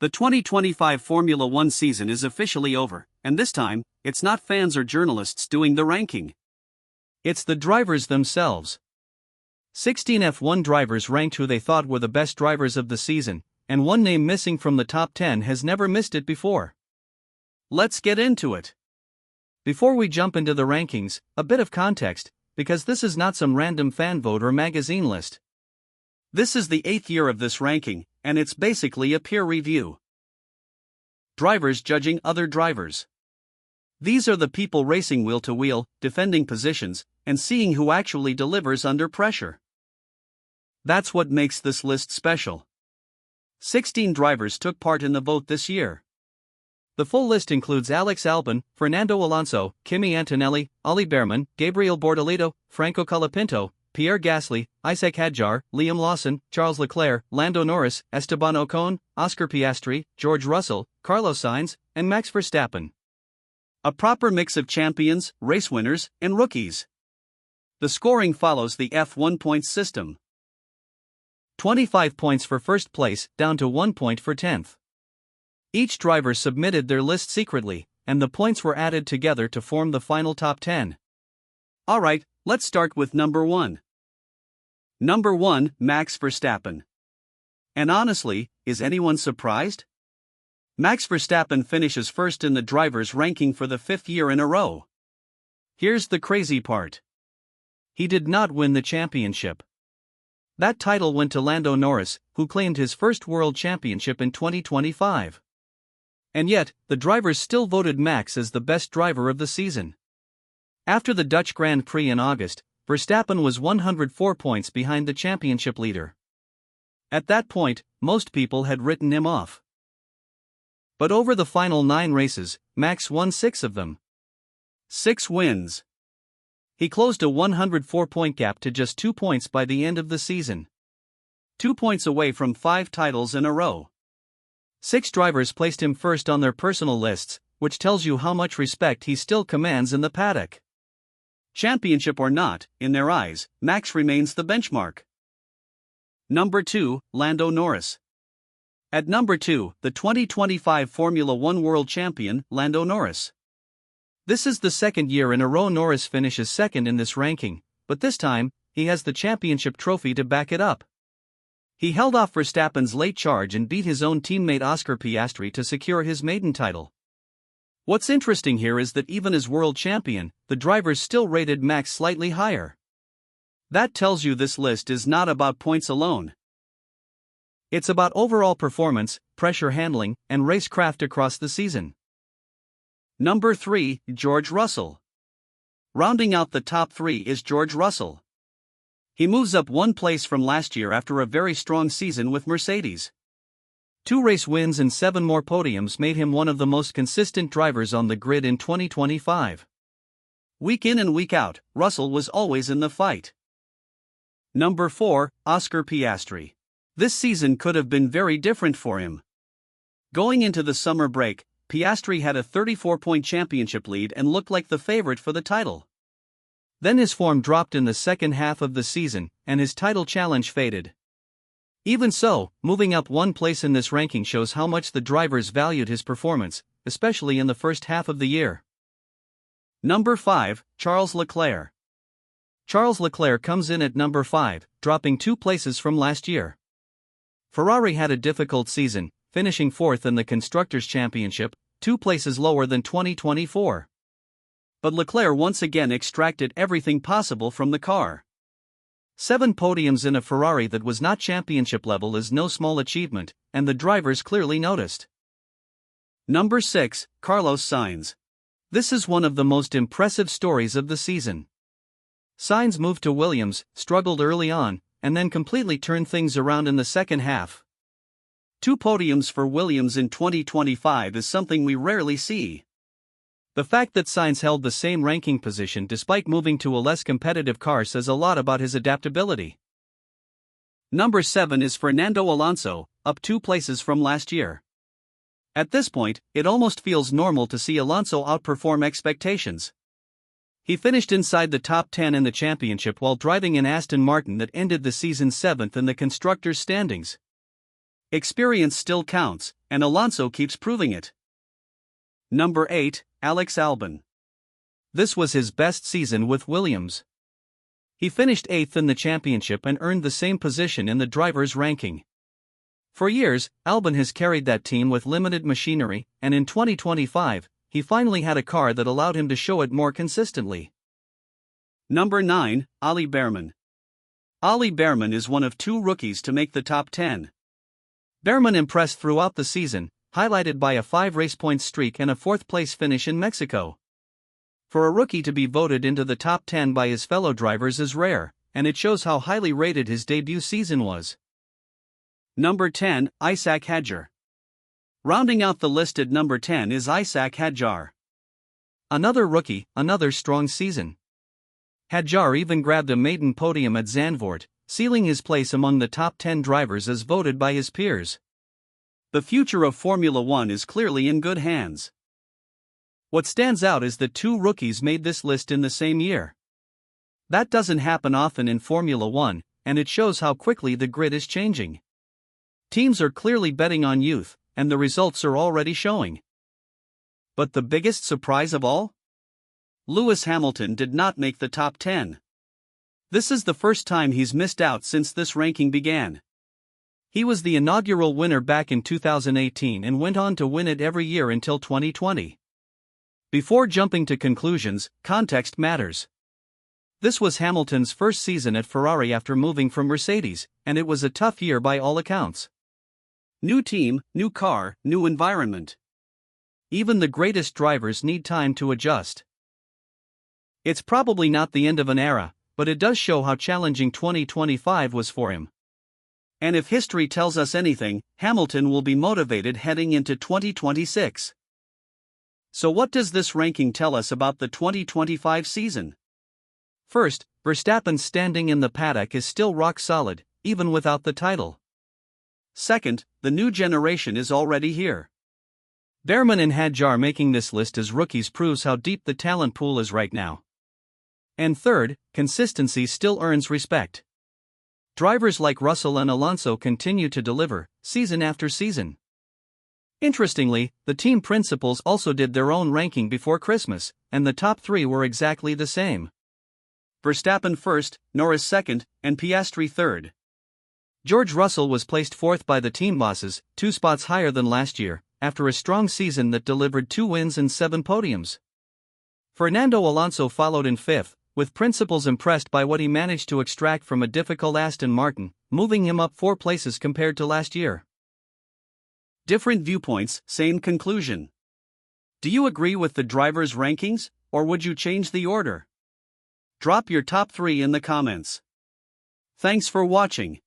The 2025 Formula One season is officially over, and this time, it's not fans or journalists doing the ranking. It's the drivers themselves. 16 F1 drivers ranked who they thought were the best drivers of the season, and one name missing from the top 10 has never missed it before. Let's get into it. Before we jump into the rankings, a bit of context, because this is not some random fan vote or magazine list. This is the 8th year of this ranking, and it's basically a peer review. Drivers judging other drivers. These are the people racing wheel to wheel, defending positions, and seeing who actually delivers under pressure. That's what makes this list special. 16 drivers took part in the vote this year. The full list includes Alex Albon, Fernando Alonso, Kimi Antonelli, Ollie Bearman, Gabriel Bortoleto, Franco Colapinto, Pierre Gasly, Isaac Hadjar, Liam Lawson, Charles Leclerc, Lando Norris, Esteban Ocon, Oscar Piastri, George Russell, Carlos Sainz, and Max Verstappen. A proper mix of champions, race winners, and rookies. The scoring follows the F1 points system. 25 points for first place, down to 1 point for 10th. Each driver submitted their list secretly, and the points were added together to form the final top 10. Alright, let's start with number 1. Number 1, Max Verstappen. And honestly, is anyone surprised? Max Verstappen finishes first in the drivers' ranking for the 5th year in a row. Here's the crazy part. He did not win the championship. That title went to Lando Norris, who claimed his first world championship in 2025. And yet, the drivers still voted Max as the best driver of the season. After the Dutch Grand Prix in August, Verstappen was 104 points behind the championship leader. At that point, most people had written him off. But over the final 9 races, Max won 6 of them. 6 wins. He closed a 104-point gap to just 2 points by the end of the season. 2 points away from 5 titles in a row. 6 drivers placed him first on their personal lists, which tells you how much respect he still commands in the paddock. Championship or not, in their eyes, Max remains the benchmark. Number 2, Lando Norris. At number 2, the 2025 Formula One World Champion, Lando Norris. This is the 2nd year in a row Norris finishes 2nd in this ranking, but this time, he has the championship trophy to back it up. He held off Verstappen's late charge and beat his own teammate Oscar Piastri to secure his maiden title. What's interesting here is that even as world champion, the drivers still rated Max slightly higher. That tells you this list is not about points alone. It's about overall performance, pressure handling, and racecraft across the season. Number 3, George Russell. Rounding out the top 3 is George Russell. He moves up 1 place from last year after a very strong season with Mercedes. 2 race wins and 7 more podiums made him one of the most consistent drivers on the grid in 2025. Week in and week out, Russell was always in the fight. Number 4, Oscar Piastri. This season could have been very different for him. Going into the summer break, Piastri had a 34-point championship lead and looked like the favorite for the title. Then his form dropped in the second half of the season, and his title challenge faded. Even so, moving up 1 place in this ranking shows how much the drivers valued his performance, especially in the first half of the year. Number 5, Charles Leclerc. Charles Leclerc comes in at number 5, dropping 2 places from last year. Ferrari had a difficult season, finishing 4th in the Constructors' Championship, 2 places lower than 2024. But Leclerc once again extracted everything possible from the car. 7 podiums in a Ferrari that was not championship level is no small achievement, and the drivers clearly noticed. Number 6, Carlos Sainz. This is one of the most impressive stories of the season. Sainz moved to Williams, struggled early on, and then completely turned things around in the second half. 2 podiums for Williams in 2025 is something we rarely see. The fact that Sainz held the same ranking position despite moving to a less competitive car says a lot about his adaptability. Number 7 is Fernando Alonso, up 2 places from last year. At this point, it almost feels normal to see Alonso outperform expectations. He finished inside the top 10 in the championship while driving an Aston Martin that ended the season 7th in the constructors' standings. Experience still counts, and Alonso keeps proving it. Number 8, Alex Albon. This was his best season with Williams. He finished 8th in the championship and earned the same position in the drivers' ranking. For years, Albon has carried that team with limited machinery, and in 2025, he finally had a car that allowed him to show it more consistently. Number 9, Ollie Bearman. Ollie Bearman is one of 2 rookies to make the top 10. Bearman impressed throughout the season, highlighted by a 5-race-point streak and a 4th-place finish in Mexico. For a rookie to be voted into the top 10 by his fellow drivers is rare, and it shows how highly rated his debut season was. Number 10, Isack Hadjar. Rounding out the list at number 10 is Isack Hadjar. Another rookie, another strong season. Hadjar even grabbed a maiden podium at Zandvoort, sealing his place among the top 10 drivers as voted by his peers. The future of Formula One is clearly in good hands. What stands out is that 2 rookies made this list in the same year. That doesn't happen often in Formula One, and it shows how quickly the grid is changing. Teams are clearly betting on youth, and the results are already showing. But the biggest surprise of all? Lewis Hamilton did not make the top 10. This is the first time he's missed out since this ranking began. He was the inaugural winner back in 2018 and went on to win it every year until 2020. Before jumping to conclusions, context matters. This was Hamilton's first season at Ferrari after moving from Mercedes, and it was a tough year by all accounts. New team, new car, new environment. Even the greatest drivers need time to adjust. It's probably not the end of an era, but it does show how challenging 2025 was for him. And if history tells us anything, Hamilton will be motivated heading into 2026. So what does this ranking tell us about the 2025 season? First, Verstappen's standing in the paddock is still rock solid, even without the title. Second, the new generation is already here. Bearman and Hadjar making this list as rookies proves how deep the talent pool is right now. And third, consistency still earns respect. Drivers like Russell and Alonso continue to deliver, season after season. Interestingly, the team principals also did their own ranking before Christmas, and the top 3 were exactly the same. Verstappen first, Norris second, and Piastri third. George Russell was placed 4th by the team bosses, 2 spots higher than last year, after a strong season that delivered 2 wins and 7 podiums. Fernando Alonso followed in 5th, with principals impressed by what he managed to extract from a difficult Aston Martin, moving him up 4 places compared to last year. Different viewpoints, same conclusion. Do you agree with the drivers' rankings, or would you change the order? Drop your top 3 in the comments. Thanks for watching.